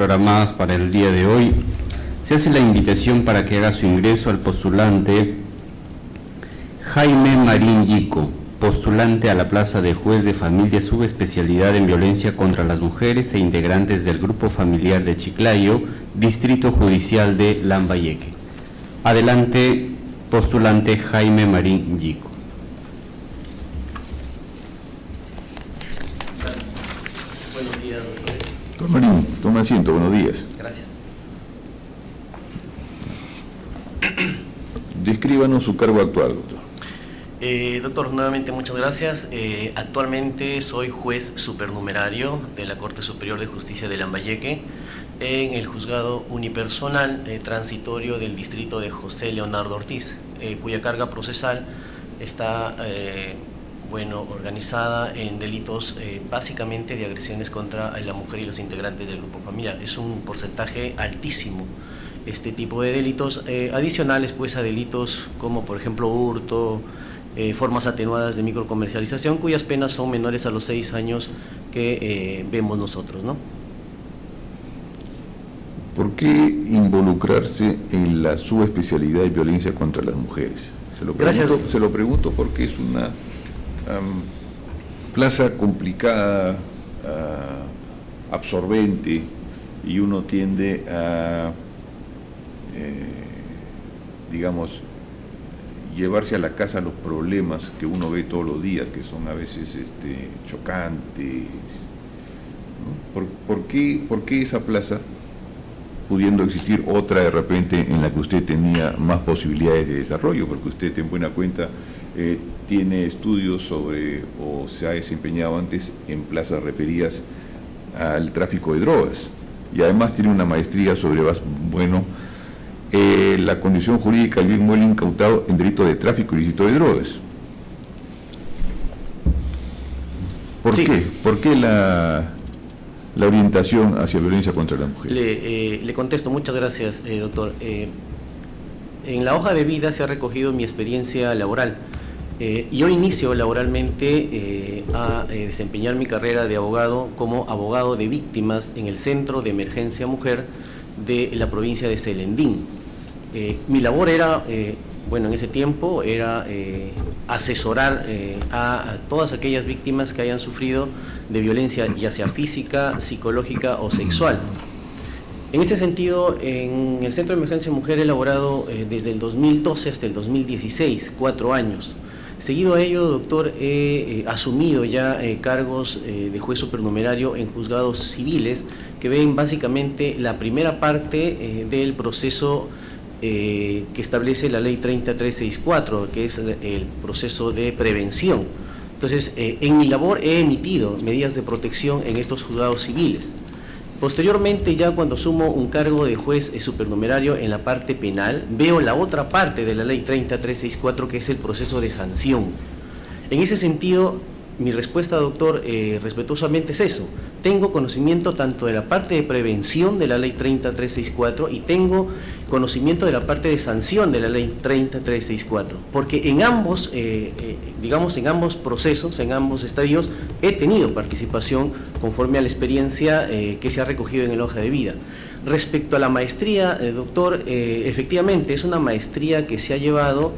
Programadas para el día de hoy, se hace la invitación para que haga su ingreso al postulante Jaime Marín Yico, postulante a la plaza de juez de familia subespecialidad en violencia contra las mujeres e integrantes del grupo familiar de Chiclayo, Distrito Judicial de Lambayeque. Adelante, postulante Jaime Marín Yico. Buenos días, doctor. Doctor Marín, toma asiento, buenos días. Gracias. Descríbanos su cargo actual, doctor. Doctor, nuevamente muchas gracias. Actualmente soy juez supernumerario de la Corte Superior de Justicia de Lambayeque en el juzgado unipersonal transitorio del distrito de José Leonardo Ortiz, cuya carga procesal está organizada en delitos básicamente de agresiones contra la mujer y los integrantes del grupo familiar. Es un porcentaje altísimo este tipo de delitos, adicionales pues a delitos como por ejemplo hurto, formas atenuadas de microcomercialización, cuyas penas son menores a los 6 años que vemos nosotros, ¿no? ¿Por qué involucrarse en la subespecialidad de violencia contra las mujeres? Se lo pregunto porque es una plaza complicada, absorbente, y uno tiende a, digamos, llevarse a la casa los problemas que uno ve todos los días, que son a veces chocantes, ¿no? ¿Por qué esa plaza, pudiendo existir otra de repente en la que usted tenía más posibilidades de desarrollo? Porque usted, en buena cuenta, tiene estudios sobre, o se ha desempeñado antes en plazas referidas al tráfico de drogas, y además tiene una maestría sobre, la condición jurídica del bien mueble incautado en delito de tráfico ilícito de drogas. ¿Por qué? ¿Por qué la orientación hacia violencia contra la mujer? Le contesto, muchas gracias, doctor. En la hoja de vida se ha recogido mi experiencia laboral. Yo inicio laboralmente a desempeñar mi carrera de abogado como abogado de víctimas en el Centro de Emergencia Mujer de la provincia de Celendín. Mi labor era, en ese tiempo, era asesorar a todas aquellas víctimas que hayan sufrido de violencia, ya sea física, psicológica o sexual. En ese sentido, en el Centro de Emergencia Mujer he elaborado desde el 2012 hasta el 2016, 4 años. Seguido a ello, doctor, he asumido ya cargos de juez supernumerario en juzgados civiles que ven básicamente la primera parte del proceso que establece la ley 30364, que es el proceso de prevención. Entonces, en mi labor he emitido medidas de protección en estos juzgados civiles. Posteriormente, ya cuando asumo un cargo de juez supernumerario en la parte penal, veo la otra parte de la ley 30364, que es el proceso de sanción. En ese sentido, mi respuesta, doctor, respetuosamente es eso. Tengo conocimiento tanto de la parte de prevención de la ley 30364 y tengo conocimiento de la parte de sanción de la ley 30364, porque en ambos, en ambos procesos, en ambos estadios, he tenido participación conforme a la experiencia que se ha recogido en el hoja de vida. Respecto a la maestría, doctor, efectivamente es una maestría que se ha llevado,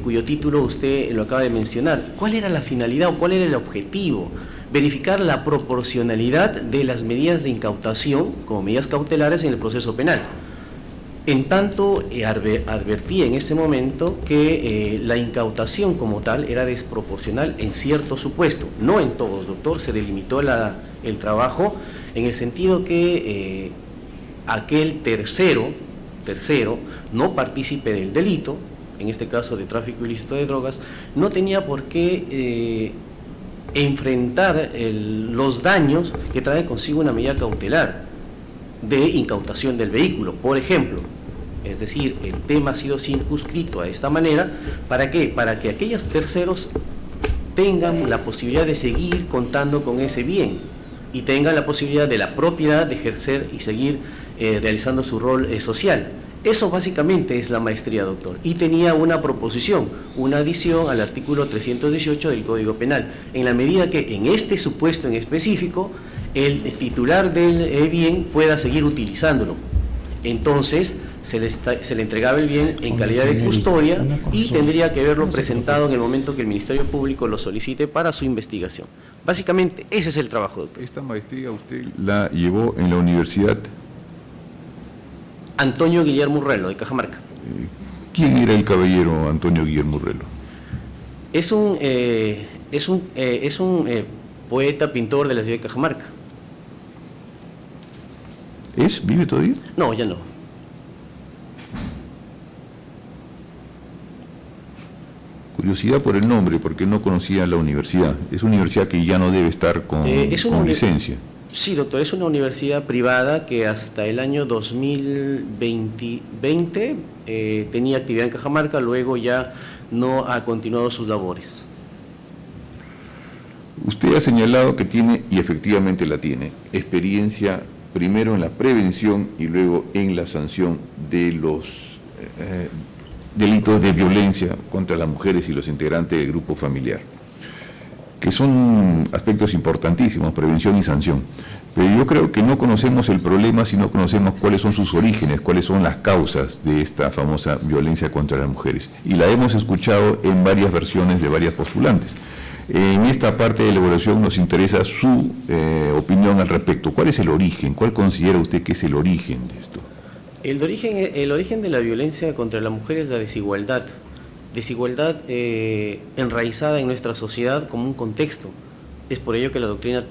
cuyo título usted lo acaba de mencionar. ¿Cuál era la finalidad o cuál era el objetivo? Verificar la proporcionalidad de las medidas de incautación como medidas cautelares en el proceso penal. En tanto, advertí en ese momento que la incautación como tal era desproporcional en cierto supuesto, no en todos, doctor. Se delimitó el trabajo en el sentido que aquel tercero no partícipe del delito, en este caso de tráfico ilícito de drogas, no tenía por qué enfrentar los daños que trae consigo una medida cautelar de incautación del vehículo, por ejemplo. Es decir, el tema ha sido circunscrito a esta manera. ¿Para qué? Para que aquellos terceros tengan la posibilidad de seguir contando con ese bien y tengan la posibilidad de la propiedad de ejercer y seguir realizando su rol social. Eso básicamente es la maestría, doctor. Y tenía una proposición, una adición al artículo 318 del Código Penal, en la medida que en este supuesto en específico el titular del bien pueda seguir utilizándolo. Entonces, se le entregaba el bien en calidad de custodia y tendría que verlo presentado en el momento que el Ministerio Público lo solicite para su investigación. Básicamente, ese es el trabajo, doctor. ¿Esta maestría usted la llevó en la Universidad Antonio Guillermo Urrelo, de Cajamarca. ¿Quién era el caballero Antonio Guillermo Urrelo? Es un poeta, pintor de la ciudad de Cajamarca. ¿Vive todavía? No, ya no. Curiosidad por el nombre, porque no conocía la universidad. Es una universidad que ya no debe estar con licencia. Sí, doctor, es una universidad privada que hasta el año 2020 tenía actividad en Cajamarca, luego ya no ha continuado sus labores. Usted ha señalado que tiene, y efectivamente la tiene, experiencia primero en la prevención y luego en la sanción de los delitos de violencia contra las mujeres y los integrantes del grupo familiar, que son aspectos importantísimos, prevención y sanción. Pero yo creo que no conocemos el problema si no conocemos cuáles son sus orígenes, cuáles son las causas de esta famosa violencia contra las mujeres. Y la hemos escuchado en varias versiones de varias postulantes. En esta parte de la elaboración nos interesa su opinión al respecto. ¿Cuál es el origen? ¿Cuál considera usted que es el origen de esto? El origen de la violencia contra la mujer es la desigualdad. Desigualdad enraizada en nuestra sociedad como un contexto. Es por ello que la doctrina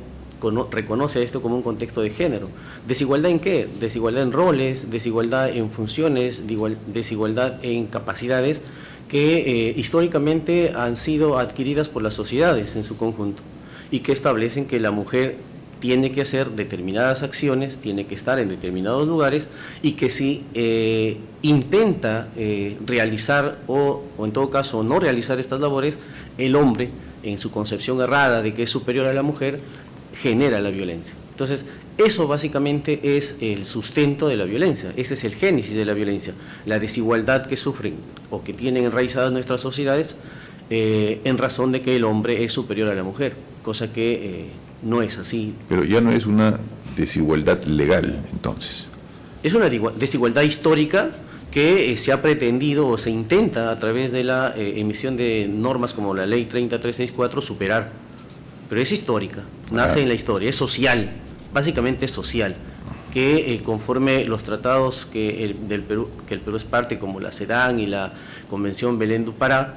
reconoce esto como un contexto de género. ¿Desigualdad en qué? Desigualdad en roles, desigualdad en funciones, desigualdad en capacidades que históricamente han sido adquiridas por las sociedades en su conjunto y que establecen que la mujer tiene que hacer determinadas acciones, tiene que estar en determinados lugares y que si intenta realizar o en todo caso no realizar estas labores, el hombre, en su concepción errada de que es superior a la mujer, genera la violencia. Entonces, eso básicamente es el sustento de la violencia, ese es el génesis de la violencia, la desigualdad que sufren o que tienen enraizadas nuestras sociedades en razón de que el hombre es superior a la mujer, cosa que no es así. Pero ya no es una desigualdad legal, entonces. Es una desigualdad histórica que se ha pretendido o se intenta a través de la emisión de normas como la Ley 30364 superar, pero es histórica, nace en la historia, es social, básicamente es social, que conforme los tratados que el Perú es parte, como la CEDAW y la Convención Belén do Pará,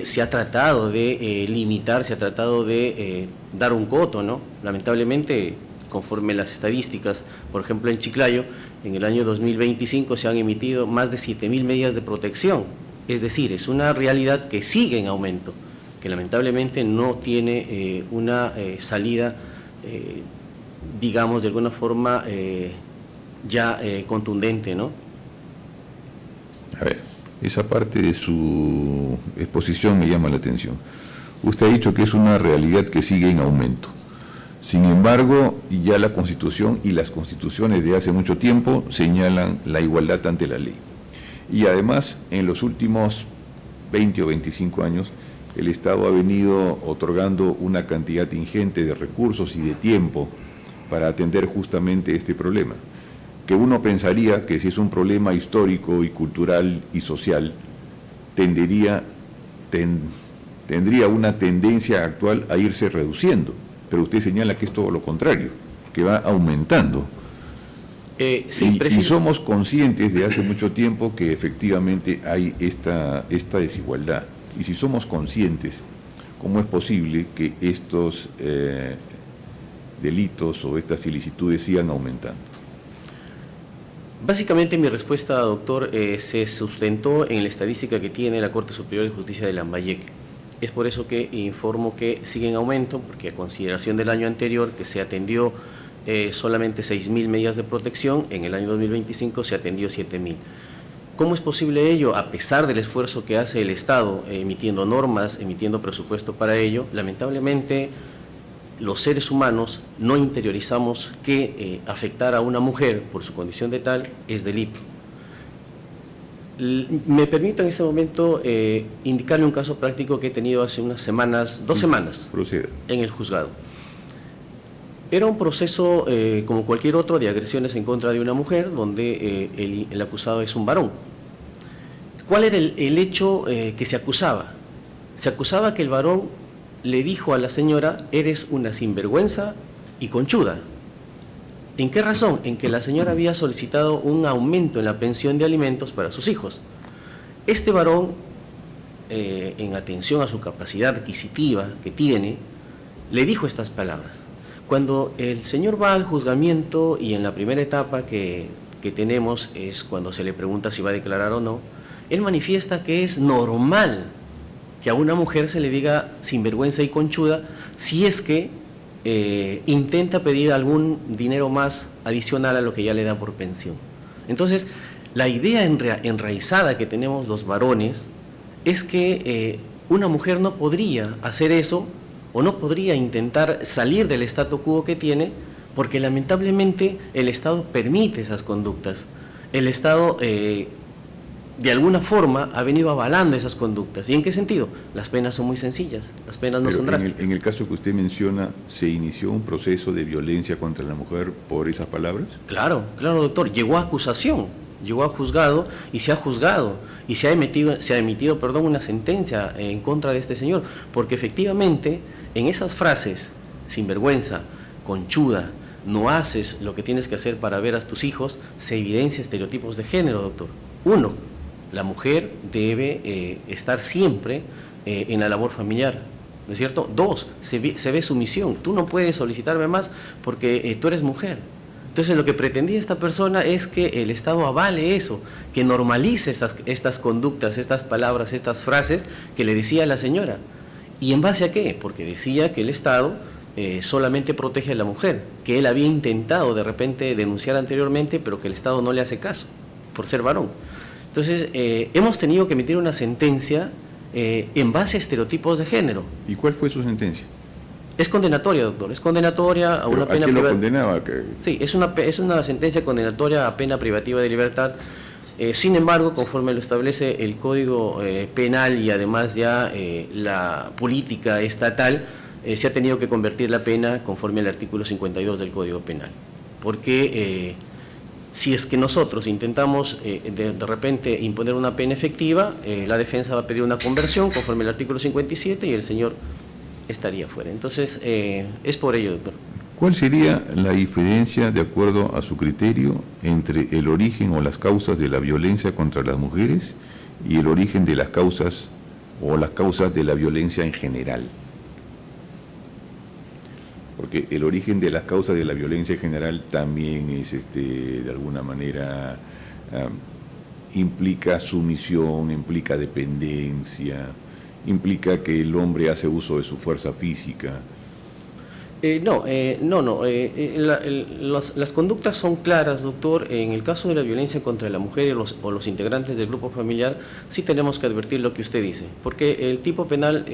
se ha tratado de limitar, se ha tratado de dar un coto, ¿no? Lamentablemente, conforme las estadísticas, por ejemplo en Chiclayo, en el año 2025 se han emitido más de 7.000 medidas de protección, es decir, es una realidad que sigue en aumento, que lamentablemente no tiene una salida, digamos, de alguna forma ya contundente, ¿no? A ver, esa parte de su exposición me llama la atención. Usted ha dicho que es una realidad que sigue en aumento. Sin embargo, ya la Constitución y las constituciones de hace mucho tiempo señalan la igualdad ante la ley. Y además, en los últimos 20 o 25 años, el Estado ha venido otorgando una cantidad ingente de recursos y de tiempo para atender justamente este problema, que uno pensaría que si es un problema histórico y cultural y social, tendría una tendencia actual a irse reduciendo, pero usted señala que es todo lo contrario, que va aumentando. Sí, y somos conscientes de hace mucho tiempo que efectivamente hay esta desigualdad. Y si somos conscientes, ¿cómo es posible que estos delitos o estas ilicitudes sigan aumentando? Básicamente mi respuesta, doctor, se sustentó en la estadística que tiene la Corte Superior de Justicia de Lambayeque. Es por eso que informo que sigue en aumento, porque a consideración del año anterior, que se atendió solamente 6.000 medidas de protección, en el año 2025 se atendió 7.000. ¿Cómo es posible ello? A pesar del esfuerzo que hace el Estado emitiendo normas, emitiendo presupuesto para ello, lamentablemente los seres humanos no interiorizamos que afectar a una mujer por su condición de tal es delito. Me permito en este momento indicarle un caso práctico que he tenido hace unas semanas, 2 semanas, Proceda. en el juzgado. Era un proceso como cualquier otro de agresiones en contra de una mujer, donde el acusado es un varón. ¿Cuál era el hecho que se acusaba? Se acusaba que el varón le dijo a la señora: eres una sinvergüenza y conchuda. ¿En qué razón? En que la señora había solicitado un aumento en la pensión de alimentos para sus hijos. Este varón, en atención a su capacidad adquisitiva que tiene, le dijo estas palabras. Cuando el señor va al juzgamiento, y en la primera etapa que tenemos es cuando se le pregunta si va a declarar o no, él manifiesta que es normal que a una mujer se le diga sinvergüenza y conchuda si es que intenta pedir algún dinero más adicional a lo que ya le da por pensión. Entonces, la idea enraizada que tenemos los varones es que una mujer no podría hacer eso, o no podría intentar salir del statu quo que tiene, porque lamentablemente el Estado permite esas conductas. El Estado de alguna forma ha venido avalando esas conductas. ¿Y en qué sentido? Las penas son muy sencillas, las penas no son drásticas. En el caso que usted menciona, ¿se inició un proceso de violencia contra la mujer por esas palabras? Claro, doctor. Llegó a acusación, llegó a juzgado y se ha juzgado y se ha emitido una sentencia en contra de este señor, porque efectivamente en esas frases, sinvergüenza, conchuda, no haces lo que tienes que hacer para ver a tus hijos, se evidencia estereotipos de género, doctor. Uno, la mujer debe estar siempre en la labor familiar, ¿no es cierto? Dos, se ve sumisión. Tú no puedes solicitarme más porque tú eres mujer. Entonces, lo que pretendía esta persona es que el Estado avale eso, que normalice estas conductas, estas palabras, estas frases que le decía a la señora. ¿Y en base a qué? Porque decía que el Estado solamente protege a la mujer, que él había intentado de repente denunciar anteriormente, pero que el Estado no le hace caso, por ser varón. Entonces, hemos tenido que emitir una sentencia en base a estereotipos de género. ¿Y cuál fue su sentencia? Es condenatoria, doctor, es condenatoria a una pena privativa. ¿A qué lo condenaba? Sí, es una sentencia condenatoria a pena privativa de libertad. Sin embargo, conforme lo establece el Código Penal y además ya la política estatal, se ha tenido que convertir la pena conforme al artículo 52 del Código Penal. Porque si es que nosotros intentamos de repente imponer una pena efectiva, la defensa va a pedir una conversión conforme al artículo 57 y el señor estaría fuera. Entonces, es por ello, doctor. ¿Cuál sería la diferencia, de acuerdo a su criterio, entre el origen o las causas de la violencia contra las mujeres y el origen de las causas o las causas de la violencia en general? Porque el origen de las causas de la violencia en general también es, de alguna manera, implica sumisión, implica dependencia, implica que el hombre hace uso de su fuerza física. Las conductas son claras, doctor. En el caso de la violencia contra la mujer o los integrantes del grupo familiar, sí tenemos que advertir lo que usted dice, porque el tipo penal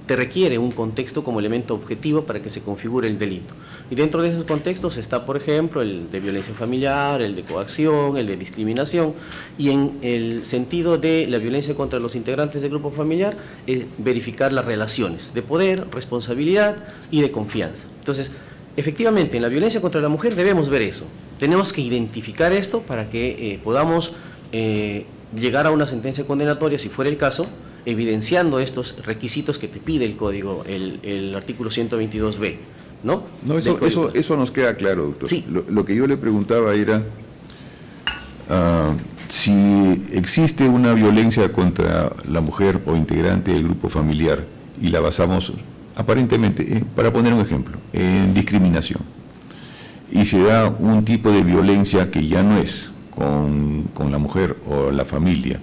te requiere un contexto como elemento objetivo para que se configure el delito. Y dentro de esos contextos está, por ejemplo, el de violencia familiar, el de coacción, el de discriminación, y en el sentido de la violencia contra los integrantes del grupo familiar, es verificar las relaciones de poder, responsabilidad y de confianza. Entonces, efectivamente, en la violencia contra la mujer debemos ver eso. Tenemos que identificar esto para que podamos llegar a una sentencia condenatoria, si fuera el caso, evidenciando estos requisitos que te pide el código, el artículo 122b, ¿no? No, eso nos queda claro, doctor. Sí. Lo que yo le preguntaba era si existe una violencia contra la mujer o integrante del grupo familiar y la basamos aparentemente, para poner un ejemplo, en discriminación, y se da un tipo de violencia que ya no es con la mujer o la familia,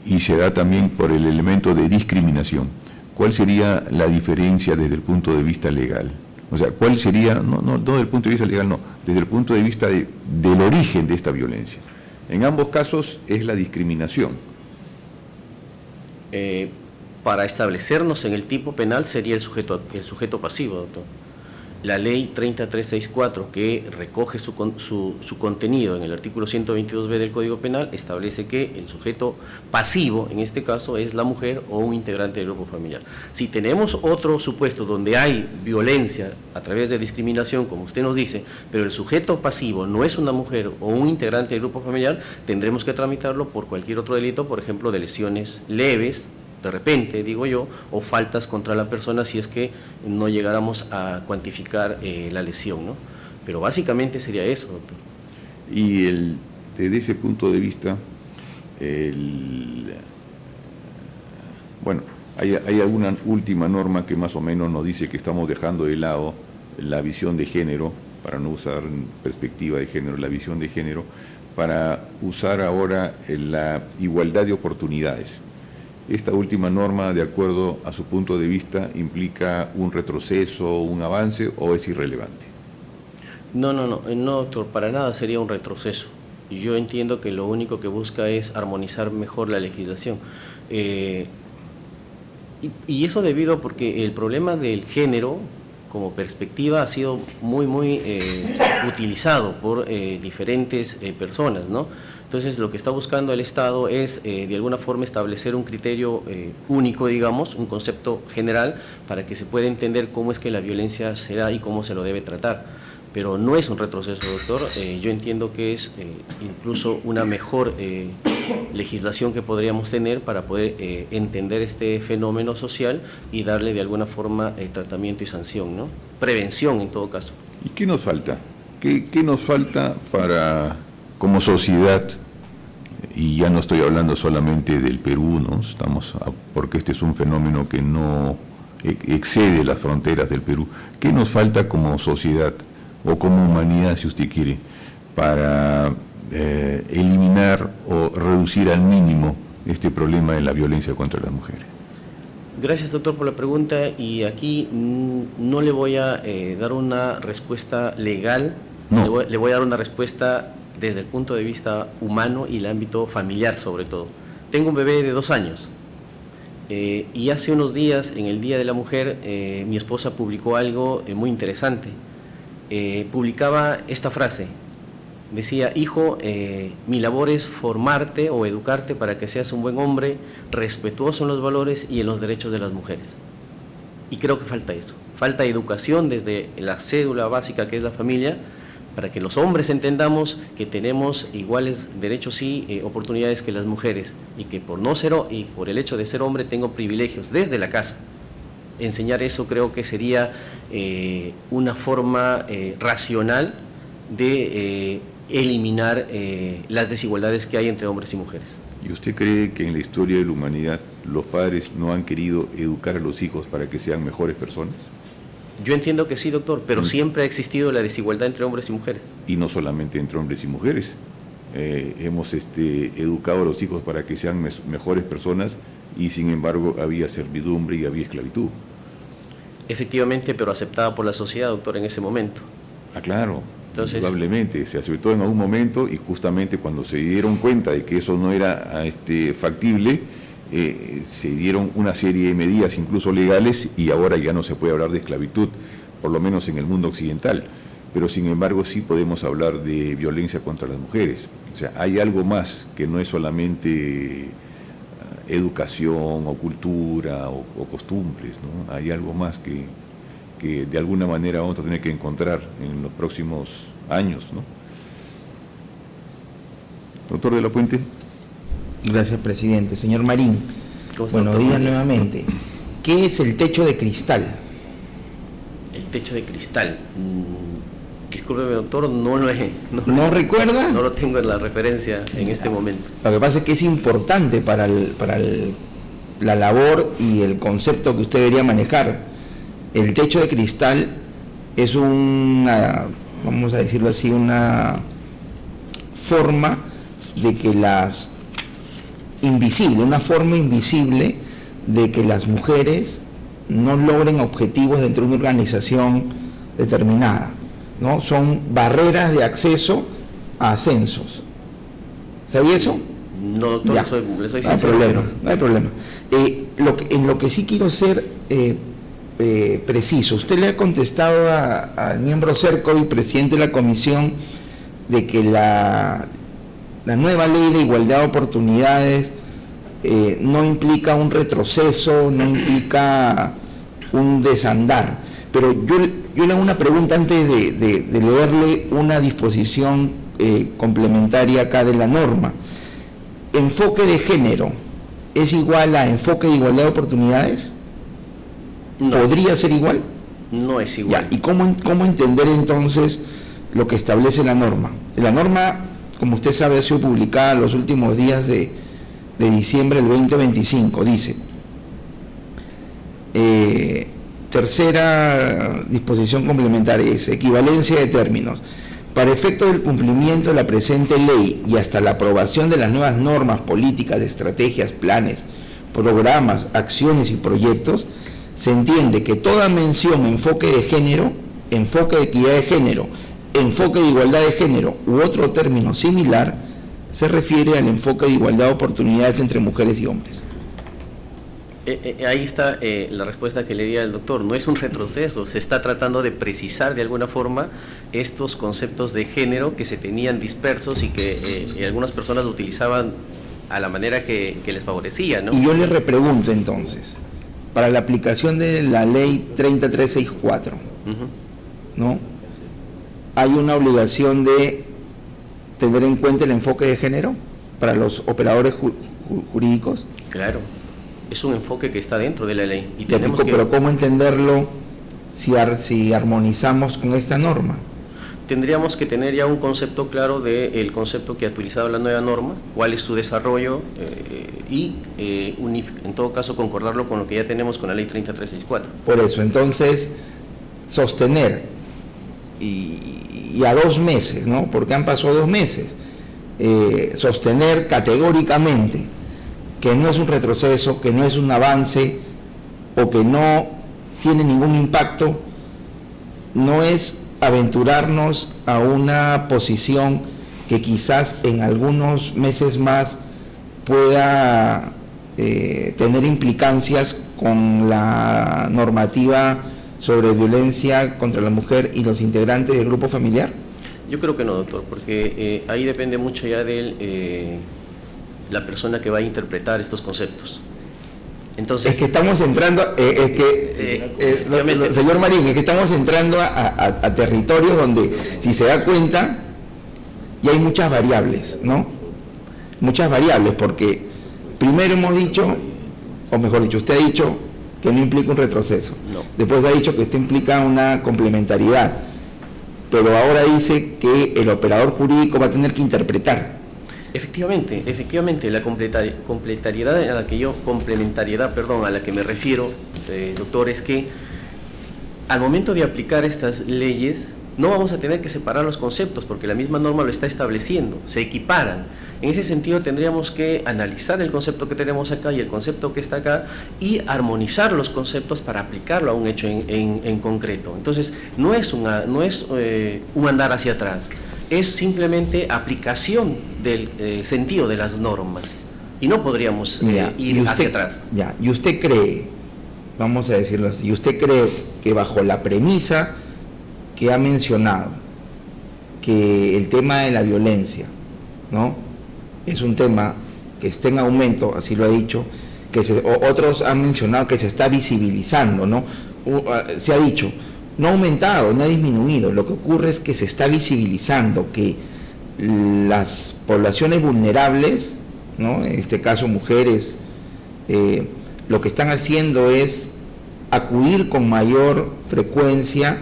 y se da también por el elemento de discriminación, ¿cuál sería la diferencia desde el punto de vista legal? O sea, ¿cuál sería, no desde el punto de vista legal, no, desde el punto de vista del origen de esta violencia? En ambos casos es la discriminación. Para establecernos en el tipo penal sería el sujeto pasivo, doctor. La ley 30364, que recoge su contenido en el artículo 122b del Código Penal, establece que el sujeto pasivo, en este caso, es la mujer o un integrante del grupo familiar. Si tenemos otro supuesto donde hay violencia a través de discriminación, como usted nos dice, pero el sujeto pasivo no es una mujer o un integrante del grupo familiar, tendremos que tramitarlo por cualquier otro delito, por ejemplo, de lesiones leves, de repente, digo yo, o faltas contra la persona si es que no llegáramos a cuantificar la lesión, ¿no? Pero básicamente sería eso, doctor. Y desde ese punto de vista, bueno, hay alguna última norma que más o menos nos dice que estamos dejando de lado la visión de género, para no usar perspectiva de género, la visión de género, para usar ahora la igualdad de oportunidades. ¿Esta última norma, de acuerdo a su punto de vista, implica un retroceso, un avance o es irrelevante? No, doctor, para nada sería un retroceso. Yo entiendo que lo único que busca es armonizar mejor la legislación. Y eso debido porque el problema del género como perspectiva ha sido muy utilizado por diferentes personas, ¿no? Entonces, lo que está buscando el Estado es, de alguna forma, establecer un criterio único, digamos, un concepto general, para que se pueda entender cómo es que la violencia se da y cómo se lo debe tratar. Pero no es un retroceso, doctor. Yo entiendo que es incluso una mejor legislación que podríamos tener para poder entender este fenómeno social y darle, de alguna forma, tratamiento y sanción, ¿no? Prevención, en todo caso. ¿Y qué nos falta? ¿Qué nos falta para, como sociedad, y ya no estoy hablando solamente del Perú, ¿no? Porque este es un fenómeno que no excede las fronteras del Perú, ¿qué nos falta como sociedad o como humanidad, si usted quiere, para eliminar o reducir al mínimo este problema de la violencia contra las mujeres? Gracias, doctor, por la pregunta, y aquí no le voy a dar una respuesta legal, no. Le voy a dar una respuesta desde el punto de vista humano y el ámbito familiar, sobre todo. Tengo un bebé de 2 años y hace unos días, en el Día de la Mujer, mi esposa publicó algo muy interesante. Publicaba esta frase, decía: hijo, mi labor es formarte o educarte para que seas un buen hombre, respetuoso en los valores y en los derechos de las mujeres. Y creo que falta eso, falta educación desde la cédula básica que es la familia, para que los hombres entendamos que tenemos iguales derechos y oportunidades que las mujeres, y que por el hecho de ser hombre tengo privilegios desde la casa. Enseñar eso creo que sería una forma racional de eliminar las desigualdades que hay entre hombres y mujeres. ¿Y usted cree que en la historia de la humanidad los padres no han querido educar a los hijos para que sean mejores personas? Yo entiendo que sí, doctor, pero siempre ha existido la desigualdad entre hombres y mujeres. Y no solamente entre hombres y mujeres. Hemos educado a los hijos para que sean mejores personas, y sin embargo había servidumbre y había esclavitud. Efectivamente, pero aceptada por la sociedad, doctor, en ese momento. Ah, claro. Entonces, probablemente se aceptó en algún momento, y justamente cuando se dieron cuenta de que eso no era factible, se dieron una serie de medidas, incluso legales, y ahora ya no se puede hablar de esclavitud, por lo menos en el mundo occidental. Pero sin embargo sí podemos hablar de violencia contra las mujeres. O sea, hay algo más que no es solamente educación o cultura o costumbres, ¿no? Hay algo más que de alguna manera vamos a tener que encontrar en los próximos años, ¿no? Doctor de la Puente. Gracias, presidente. Señor Marín, buenos días nuevamente. ¿Qué es el techo de cristal? El techo de cristal. Discúlpeme, doctor, ¿No recuerda? No lo tengo en la referencia en este momento. Lo que pasa es que es importante para la labor y el concepto que usted debería manejar. El techo de cristal es vamos a decirlo así, una forma de que una forma invisible de que las mujeres no logren objetivos dentro de una organización determinada, ¿no? Son barreras de acceso a ascensos. ¿Sabía eso? No, doctor, le soy sincero. No hay problema. En lo que sí quiero ser preciso. Usted le ha contestado al miembro Cercovi, presidente de la comisión, de que la nueva ley de igualdad de oportunidades no implica un retroceso, no implica un desandar. Pero yo le hago una pregunta antes de leerle una disposición complementaria acá de la norma. ¿Enfoque de género es igual a enfoque de igualdad de oportunidades? No. ¿Podría ser igual? No es igual. Ya, ¿y cómo entender entonces lo que establece la norma? La norma, como usted sabe, ha sido publicada los últimos días de diciembre del 2025. Dice, tercera disposición complementaria, es equivalencia de términos. Para efectos del cumplimiento de la presente ley y hasta la aprobación de las nuevas normas, políticas, estrategias, planes, programas, acciones y proyectos, se entiende que toda mención enfoque de género, enfoque de equidad de género, enfoque de igualdad de género u otro término similar se refiere al enfoque de igualdad de oportunidades entre mujeres y hombres. Ahí está la respuesta que le di al doctor. No es un retroceso, se está tratando de precisar de alguna forma estos conceptos de género que se tenían dispersos y que algunas personas lo utilizaban a la manera que les favorecía, ¿no? Y yo le repregunto entonces, para la aplicación de la ley 3364, ¿no? ¿Hay una obligación de tener en cuenta el enfoque de género para los operadores jurídicos? Claro, es un enfoque que está dentro de la ley. Y Te tenemos explico, pero ¿cómo entenderlo si armonizamos con esta norma? Tendríamos que tener ya un concepto claro del concepto que ha utilizado la nueva norma, cuál es su desarrollo y en todo caso concordarlo con lo que ya tenemos con la ley 3364. Por eso, entonces, sostener y a 2 meses, ¿no? Porque han pasado 2 meses, sostener categóricamente que no es un retroceso, que no es un avance o que no tiene ningún impacto, no es aventurarnos a una posición que quizás en algunos meses más pueda tener implicancias con la normativa sobre violencia contra la mujer y los integrantes del grupo familiar. Yo creo que no, doctor, porque ahí depende mucho ya de la persona que va a interpretar estos conceptos. Entonces, es que estamos entrando, señor Marín, es que estamos entrando a territorios donde, si se da cuenta, ya hay muchas variables, ¿no? Muchas variables, porque primero hemos dicho, o mejor dicho, usted ha dicho que no implica un retroceso. No. Después ha dicho que esto implica una complementariedad, pero ahora dice que el operador jurídico va a tener que interpretar. Efectivamente, la complementariedad a la que me refiero, doctor, es que al momento de aplicar estas leyes no vamos a tener que separar los conceptos porque la misma norma lo está estableciendo, se equiparan. En ese sentido tendríamos que analizar el concepto que tenemos acá y el concepto que está acá y armonizar los conceptos para aplicarlo a un hecho en concreto. Entonces no es un andar hacia atrás, es simplemente aplicación del sentido de las normas y no podríamos ir hacia atrás. Ya, y usted cree, vamos a decirlo así, y usted cree que bajo la premisa que ha mencionado, que el tema de la violencia, ¿no?, es un tema que está en aumento, así lo ha dicho, otros han mencionado que se está visibilizando, ¿no? Se ha dicho, no ha aumentado, no ha disminuido, lo que ocurre es que se está visibilizando que las poblaciones vulnerables, ¿no?, en este caso mujeres, lo que están haciendo es acudir con mayor frecuencia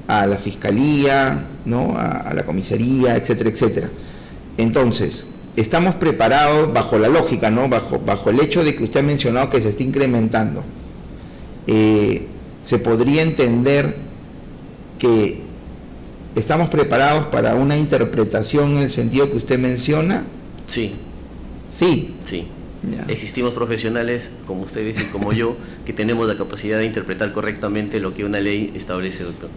a la fiscalía, ¿no?, a la comisaría, etcétera, etcétera. Entonces, estamos preparados bajo la lógica, ¿no?, bajo el hecho de que usted ha mencionado que se está incrementando. Se podría entender que estamos preparados para una interpretación en el sentido que usted menciona. Sí. Sí. Sí. Ya. Existimos profesionales como ustedes y como yo que tenemos la capacidad de interpretar correctamente lo que una ley establece, doctor.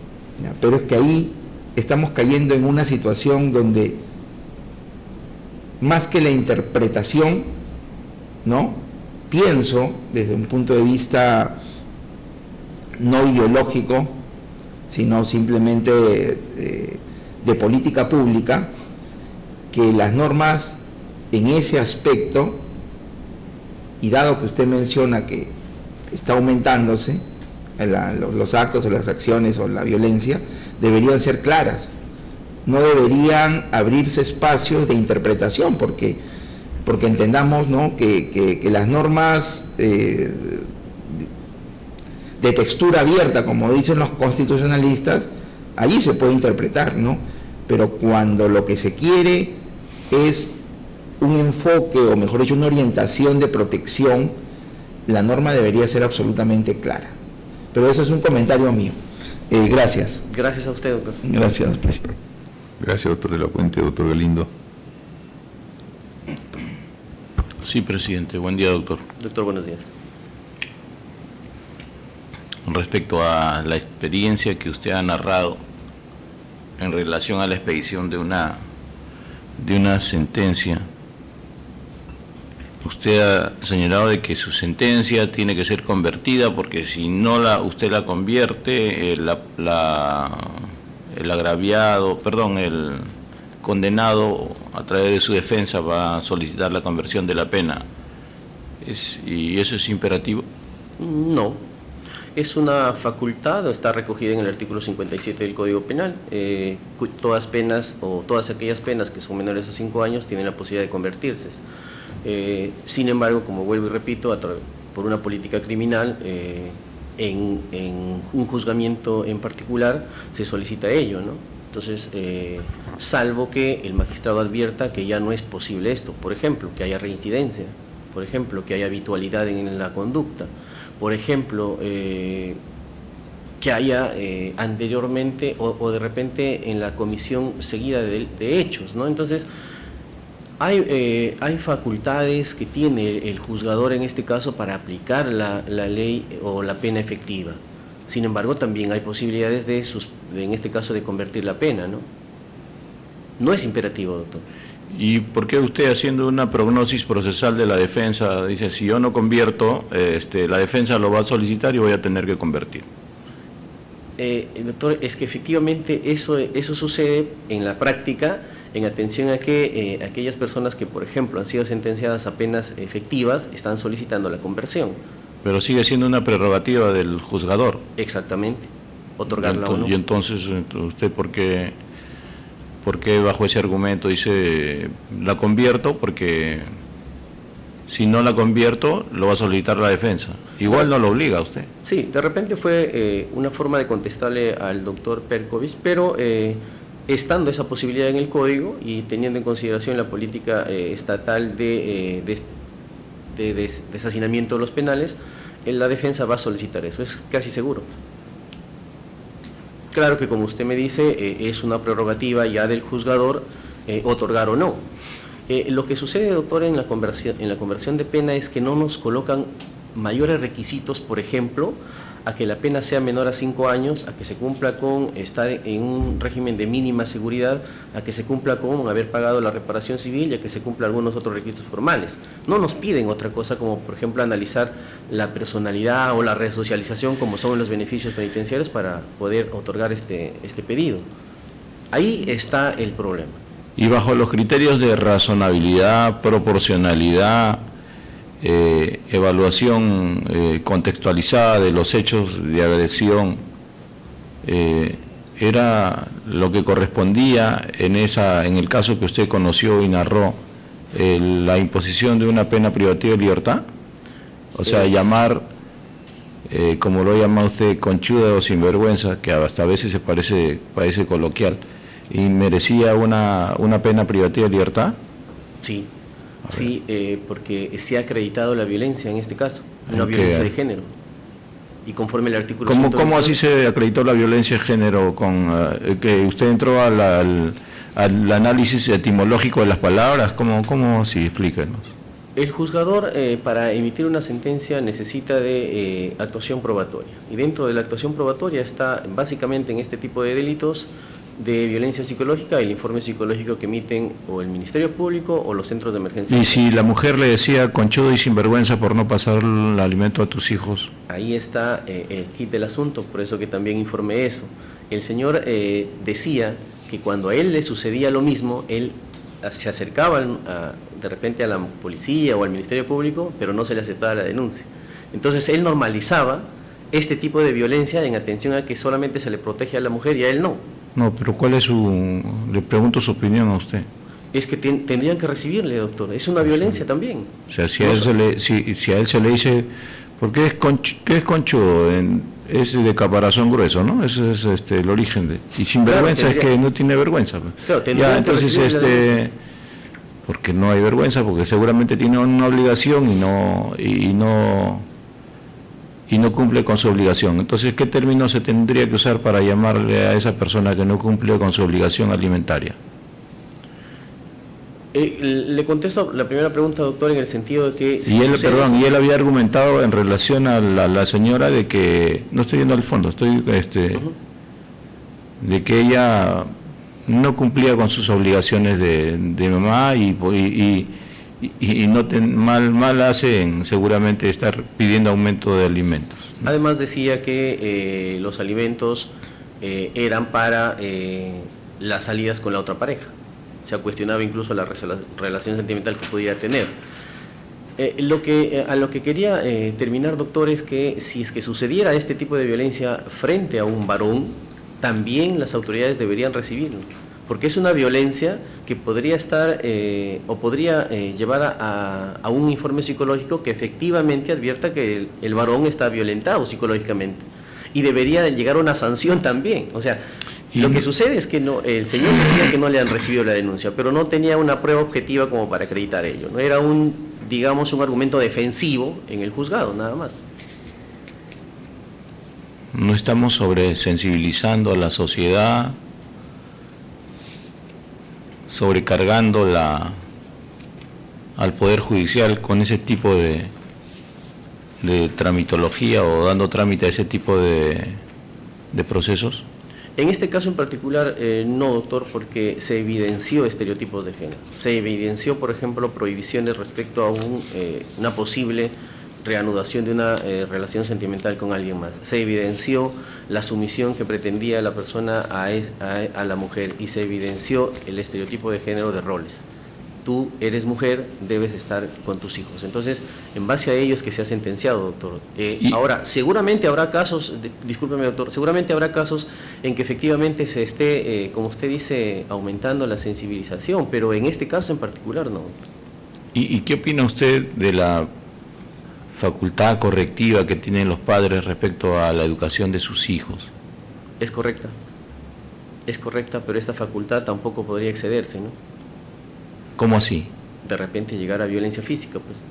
Ya, pero es que ahí estamos cayendo en una situación donde más que la interpretación, ¿no?, pienso desde un punto de vista no ideológico, sino simplemente de política pública, que las normas en ese aspecto, y dado que usted menciona que está aumentándose los actos o las acciones o la violencia, deberían ser claras, no deberían abrirse espacios de interpretación, porque entendamos, ¿no?, que las normas de textura abierta, como dicen los constitucionalistas, allí se puede interpretar, ¿no? Pero cuando lo que se quiere es un enfoque, o mejor dicho, una orientación de protección, la norma debería ser absolutamente clara. Pero eso es un comentario mío. Gracias. Gracias a usted, doctor. Gracias, presidente. Gracias, doctor de la Puente. Doctor Galindo. Sí, presidente. Buen día, doctor. Doctor, buenos días. Respecto a la experiencia que usted ha narrado en relación a la expedición de una sentencia, usted ha señalado de que su sentencia tiene que ser convertida, porque si no usted la convierte, el condenado a través de su defensa va a solicitar la conversión de la pena. ¿Y eso es imperativo? No, es una facultad, está recogida en el artículo 57 del Código Penal. Todas penas, o todas aquellas penas que son menores a 5 años tienen la posibilidad de convertirse. Sin embargo, como vuelvo y repito, por una política criminal, en un juzgamiento en particular se solicita ello, ¿no? Entonces, salvo que el magistrado advierta que ya no es posible esto, por ejemplo, que haya reincidencia, por ejemplo, que haya habitualidad en la conducta, por ejemplo, que haya anteriormente o de repente en la comisión seguida de hechos, ¿no? Entonces, hay facultades que tiene el juzgador en este caso para aplicar la ley o la pena efectiva. Sin embargo, también hay posibilidades en este caso de convertir la pena, ¿no? No es imperativo, doctor. ¿Y por qué usted, haciendo una prognosis procesal de la defensa, dice, si yo no convierto, la defensa lo va a solicitar y voy a tener que convertir? Doctor, es que efectivamente eso sucede en la práctica, en atención a que aquellas personas que, por ejemplo, han sido sentenciadas a penas efectivas, están solicitando la conversión. Pero sigue siendo una prerrogativa del juzgador. Exactamente, otorgarla o no. Y entonces, ¿usted por qué bajo ese argumento dice, la convierto? Porque si no la convierto, lo va a solicitar la defensa. Igual no lo obliga a usted. Sí, de repente fue una forma de contestarle al doctor Perkovich, pero estando esa posibilidad en el código y teniendo en consideración la política estatal de deshacinamiento de los penales, la defensa va a solicitar eso, es casi seguro. Claro que, como usted me dice, es una prerrogativa ya del juzgador otorgar o no. Lo que sucede, doctor, en la conversión de pena es que no nos colocan mayores requisitos, por ejemplo, a que la pena sea menor a 5 años, a que se cumpla con estar en un régimen de mínima seguridad, a que se cumpla con haber pagado la reparación civil y a que se cumpla algunos otros requisitos formales. No nos piden otra cosa como, por ejemplo, analizar la personalidad o la resocialización, como son los beneficios penitenciarios, para poder otorgar este pedido. Ahí está el problema. Y bajo los criterios de razonabilidad, proporcionalidad, evaluación contextualizada de los hechos de agresión, era lo que correspondía en el caso que usted conoció y narró, la imposición de una pena privativa de libertad, o sea, llamar, como lo llama usted, conchuda o sinvergüenza, que hasta a veces se parece coloquial, y merecía una pena privativa de libertad. Sí. Sí, porque se ha acreditado la violencia en este caso, una violencia de género. Y conforme el artículo... ¿Cómo así se acreditó la violencia de género? Que usted entró al análisis etimológico de las palabras. ¿Cómo así? Explíquenos. El juzgador, para emitir una sentencia, necesita de actuación probatoria. Y dentro de la actuación probatoria está, básicamente en este tipo de delitos, de violencia psicológica, el informe psicológico que emiten o el Ministerio Público o los centros de emergencia. Y si la mujer le decía conchudo y sinvergüenza por no pasar el alimento a tus hijos. Ahí está el kit del asunto, por eso que también informé eso. El señor decía que cuando a él le sucedía lo mismo, él se acercaba de repente a la policía o al Ministerio Público, pero no se le aceptaba la denuncia. Entonces él normalizaba este tipo de violencia en atención a que solamente se le protege a la mujer y a él no. No, pero ¿cuál es le pregunto su opinión a usted? Es que tendrían que recibirle, doctor. Es una violencia también. O sea, si a él se le dice, porque ¿qué es conchudo? Es de caparazón grueso, ¿no? Ese es el origen y sinvergüenza claro, es que no tiene vergüenza. Claro, ya, entonces porque no hay vergüenza, porque seguramente tiene una obligación y no cumple con su obligación. Entonces, ¿qué término se tendría que usar para llamarle a esa persona que no cumple con su obligación alimentaria? Le contesto la primera pregunta, doctor, en el sentido de que... Y él había argumentado en relación a la señora de que, no estoy yendo al fondo, de que ella no cumplía con sus obligaciones de mamá y no mal hace seguramente estar pidiendo aumento de alimentos. Además decía que los alimentos eran para las salidas con la otra pareja. O sea, cuestionaba incluso la relación sentimental que pudiera tener. A lo que quería terminar, doctor, es que si es que sucediera este tipo de violencia frente a un varón, también las autoridades deberían recibirlo, porque es una violencia que podría estar o podría llevar a un informe psicológico que efectivamente advierta que el varón está violentado psicológicamente y debería llegar a una sanción también. O sea, lo que sucede es que el señor decía que no le han recibido la denuncia, pero no tenía una prueba objetiva como para acreditar ello. No era un argumento defensivo en el juzgado, nada más. No estamos sobresensibilizando a la sociedad, sobrecargando al Poder Judicial con ese tipo de tramitología o dando trámite a ese tipo de procesos. En este caso en particular, no, doctor, porque se evidenció estereotipos de género. Se evidenció, por ejemplo, prohibiciones respecto a una posible reanudación de una relación sentimental con alguien más. Se evidenció la sumisión que pretendía la persona a la mujer y se evidenció el estereotipo de género de roles. Tú eres mujer, debes estar con tus hijos. Entonces, en base a ello es que se ha sentenciado, doctor. Ahora, seguramente habrá casos, discúlpeme, doctor, seguramente habrá casos en que efectivamente se esté, como usted dice, aumentando la sensibilización, pero en este caso en particular no. ¿Y qué opina usted de la facultad correctiva que tienen los padres respecto a la educación de sus hijos? Es correcta, pero esta facultad tampoco podría excederse, ¿no? ¿Cómo así? De repente llegar a violencia física, pues.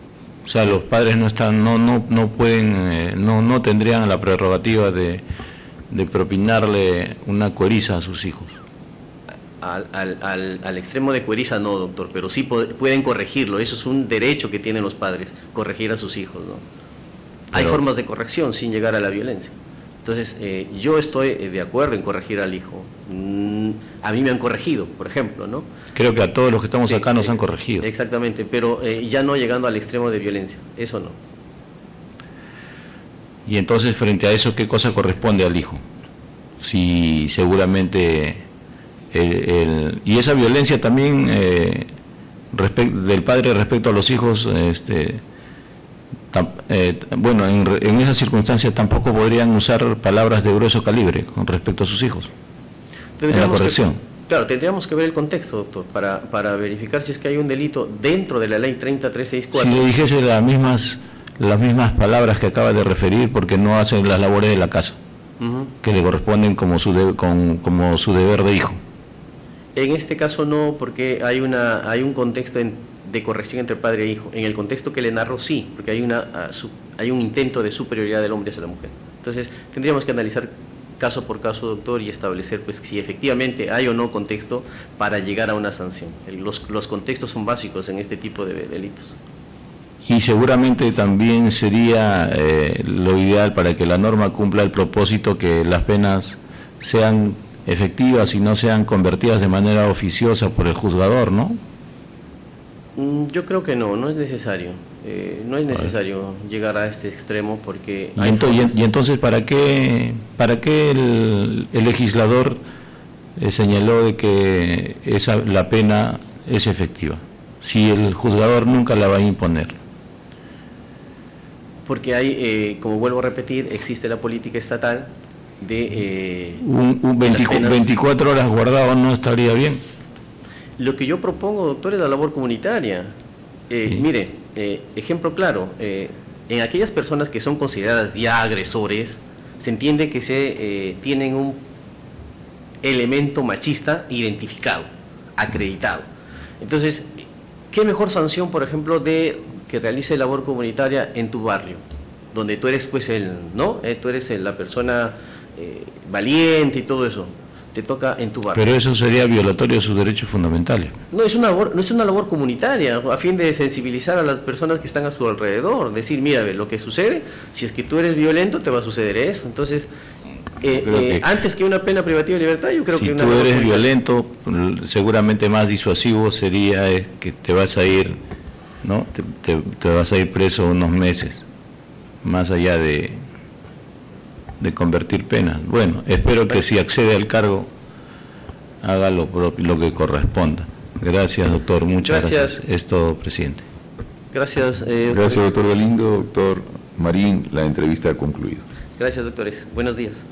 O sea, los padres no pueden, no tendrían la prerrogativa de propinarle una cueriza a sus hijos. Al extremo de cueriza no, doctor, pero sí pueden corregirlo. Eso es un derecho que tienen los padres, corregir a sus hijos, ¿no? Hay formas de corrección sin llegar a la violencia. Entonces, yo estoy de acuerdo en corregir al hijo. A mí me han corregido, por ejemplo, ¿no? Creo que a todos los que estamos acá nos han corregido. Exactamente, pero ya no llegando al extremo de violencia, eso no. Y entonces, frente a eso, ¿qué cosa corresponde al hijo? Si seguramente y esa violencia también del padre respecto a los hijos, bueno, en esas circunstancias tampoco podrían usar palabras de grueso calibre con respecto a sus hijos en la corrección. Claro, tendríamos que ver el contexto, doctor, para verificar si es que hay un delito dentro de la ley 30364. Si le dijese las mismas palabras que acaba de referir, porque no hacen las labores de la casa, que le corresponden como su deber de hijo. En este caso no, porque hay un contexto de corrección entre padre e hijo. En el contexto que le narro sí, porque hay un intento de superioridad del hombre hacia la mujer. Entonces, tendríamos que analizar caso por caso, doctor, y establecer pues si efectivamente hay o no contexto para llegar a una sanción. Los contextos son básicos en este tipo de delitos. Y seguramente también sería lo ideal para que la norma cumpla el propósito que las penas sean efectivas y no sean convertidas de manera oficiosa por el juzgador, ¿no? Yo creo que no es necesario. No es necesario llegar a este extremo porque... Y entonces, ¿para qué el legislador señaló de que la pena es efectiva, si el juzgador nunca la va a imponer? Porque hay, como vuelvo a repetir, existe la política estatal de... 24 horas guardado no estaría bien. Lo que yo propongo, doctor, es la labor comunitaria. Sí. Mire, ejemplo claro, en aquellas personas que son consideradas ya agresores, se entiende que tienen un elemento machista identificado, acreditado. Entonces, ¿qué mejor sanción, por ejemplo, de que realice labor comunitaria en tu barrio? Donde tú eres, pues, tú eres la persona valiente y todo eso. Te toca en tu barrio. Pero eso sería violatorio de sus derechos fundamentales. No es una labor comunitaria, a fin de sensibilizar a las personas que están a su alrededor, decir, mira, ve, lo que sucede, si es que tú eres violento, te va a suceder eso. Entonces, antes que una pena privativa de libertad, yo creo que una... Si tú eres violento, seguramente más disuasivo sería que te vas a ir, ¿no? Te vas a ir preso unos meses, más allá de convertir penas. Bueno, espero que si accede al cargo haga lo propio, lo que corresponda. Gracias, doctor. Muchas gracias. Es todo, presidente. Gracias. Gracias, doctor Galindo. Doctor Marín, la entrevista ha concluido. Gracias, doctores. Buenos días.